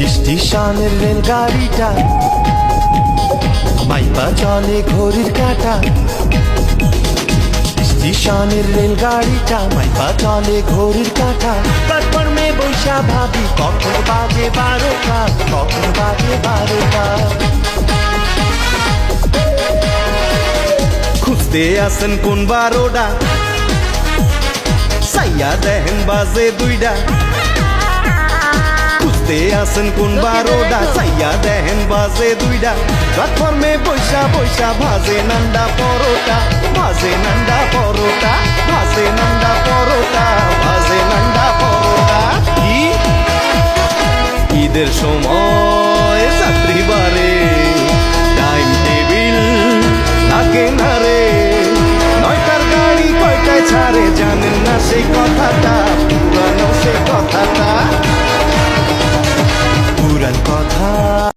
স্টেশনের রেলগাড়িটা মাইপা চলে ঘড়ির কাঁটা। স্টেশনের রেলগাড়িটা মাইপা চলে ঘড়ির কাঁটা। প্ল্যাটফর্মে বৈশা ভাবি কখন বাজে 12টা, কখন বাজে 12টা। খুঁজতে আসেন কোন 12টা, সাইয়া দেখেন বাজে 2টা। খুঁজতে আসেন কোন 12টা, সাইয়া দেখেন বাজে 2টা। প্ল্যাটফর্মে বৈশা বৈশা ভাজে নান্ডা পরোটা, ভাজে নান্ডা পরোটা, ভাজে নান্ডা পরোটা, ভাজে নান্ডা পরোটা। কি ঈদের সময় যাত্রীবারে টাইম টেবিল থাকে না রে। 9টার গাড়ি কয়টায় ছাড়ে জানেন না সেই কথাটা, পুরানো সেই কথাটা, পুরান কথা।